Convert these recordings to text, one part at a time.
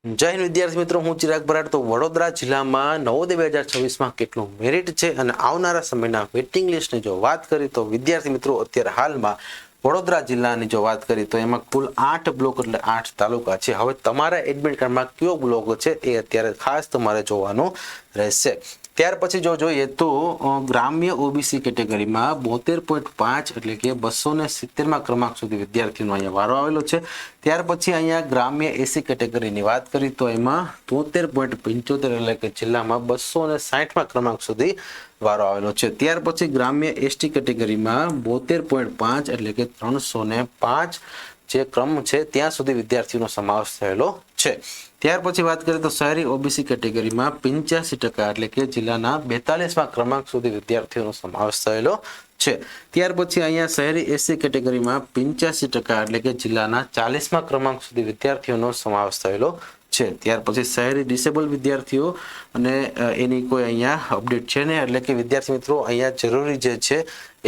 જય હિન્દ વિદ્યાર્થી મિત્રો, હું ચિરાગ બરાડ। તો વડોદરા જિલ્લામાં નવોદય 2026માં કેટલું મેરિટ છે અને આવનારા સમયના વેઇટિંગ લિસ્ટની જો વાત કરી તો વિદ્યાર્થી મિત્રો અત્યારે હાલમાં વડોદરા જિલ્લાની જો વાત કરી તો એમાં કુલ 8 બ્લોક એટલે 8 તાલુકા છે। હવે તમારા એડમિટ કાર્ડમાં કયો બ્લોક છે એ અત્યારે ખાસ તમારે જોવાનું રહેશે। ત્યાર પછી જો જોઈએ તો ગ્રામ્ય ઓબીસી કેટેગરીમાં 72.5 એટલે કે 270માં ક્રમાંક સુધી વિદ્યાર્થીનો અહીંયા વારો આવેલો છે। ત્યાર પછી અહીંયા ગ્રામ્ય એસી કેટેગરીની વાત કરી તો એમાં 73.75 એટલે કે જિલ્લામાં 260માં ક્રમાંક સુધી વારો આવેલો છે। ત્યાર પછી ગ્રામ્ય એસટી કેટેગરીમાં 72.5 એટલે કે 305 જે ક્રમ છે ત્યાં સુધી વિદ્યાર્થીઓનો સમાવેશ થયેલો છે। ત્યાર પછી વાત કરીએ તો શહેરી ઓબીસી કેટેગરીમાં 85% એટલે કે જિલ્લાના 42માં ક્રમાંક સુધી વિદ્યાર્થીઓનો સમાવેશ થયેલો છે। ત્યાર પછી અહીંયા શહેરી એસસી કેટેગરીમાં 85% એટલે કે જિલ્લાના 40માં ક્રમાંક સુધી વિદ્યાર્થીઓનો સમાવેશ થયેલો છે। ત્યાર પછી શહેરી ડિસેબલ વિદ્યાર્થીઓ અને એની કોઈ અહીંયા અપડેટ છે ને, એટલે કે વિદ્યાર્થી મિત્રો અહીંયા જરૂરી જે છે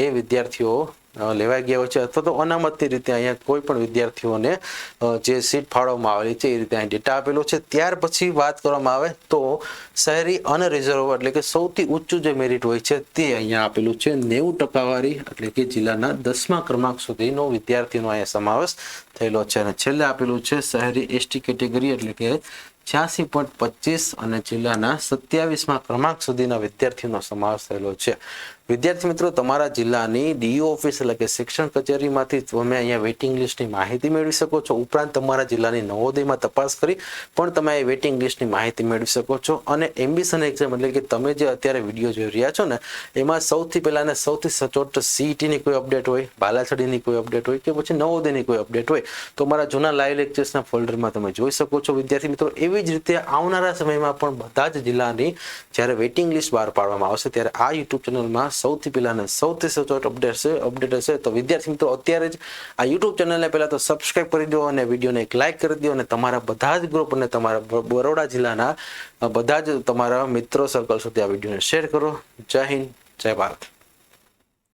એ વિદ્યાર્થીઓ લેવાઈ ગયા હોય છે અથવા તો અનામતની રીતે અહીંયા કોઈ પણ વિદ્યાર્થીઓને જે સીટ ફાળવવામાં આવેલી છે એ રીતે અહીં ડેટા આપેલો છે। ત્યાર પછી વાત કરવામાં આવે તો શહેરી અનરિઝર્વ એટલે કે સૌથી ઊંચું જે મેરિટ હોય છે તે અહીંયા આપેલું છે 90% એટલે કે જિલ્લાના 10મા ક્રમાંક સુધીનો વિદ્યાર્થીનો અહીંયા સમાવેશ થયેલો છે। અને છેલ્લે આપેલું છે શહેરી એસટી કેટેગરી એટલે કે 86.25 અને જિલ્લાના 27માં ક્રમાંક સુધીના વિદ્યાર્થીઓનો સમાવેશ થયેલો છે। વિદ્યાર્થી મિત્રો, તમારા જિલ્લાની ડીઓ ઓફિસ એટલે કે શિક્ષણ કચેરીમાંથી તમે અહીંયા વેઇટિંગ લિસ્ટની માહિતી મેળવી શકો છો। ઉપરાંત તમારા જિલ્લાની નવોદયમાં તપાસ કરી પણ તમે આ વેઇટિંગ લિસ્ટની માહિતી મેળવી શકો છો। અને એમ્બિશન એક્ઝામ એટલે કે તમે જે અત્યારે વિડીયો જોઈ રહ્યા છો ને એમાં સૌથી પહેલા ને સૌથી સચોટ સીઈટીની કોઈ અપડેટ હોય, બાલાછડીની કોઈ અપડેટ હોય કે પછી નવોદયની કોઈ અપડેટ હોય તો મારા જૂના લાઈવ લેક્ચર્સના ફોલ્ડરમાં તમે જોઈ શકો છો વિદ્યાર્થી મિત્રો। એવી જ રીતે આવનારા સમયમાં પણ બધા જ જિલ્લાની જ્યારે વેઇટિંગ લિસ્ટ બહાર પાડવામાં આવશે ત્યારે આ યુટ્યુબ ચેનલમાં સૌથી પહેલા ને સૌથી સચોટ અપડેટ હશે। તો વિદ્યાર્થી મિત્રો અત્યારે જ આ યુટ્યુબ ચેનલને પહેલા તો સબસ્ક્રાઇબ કરી દો અને વિડીયોને એક લાઇક કરી દો અને તમારા બધા જ ગ્રુપ અને તમારા બરોડા જિલ્લાના બધા જ તમારા મિત્રો સર્કલ સુધી આ વિડીયોને શેર કરો। જય હિન્દ, જય ભારત।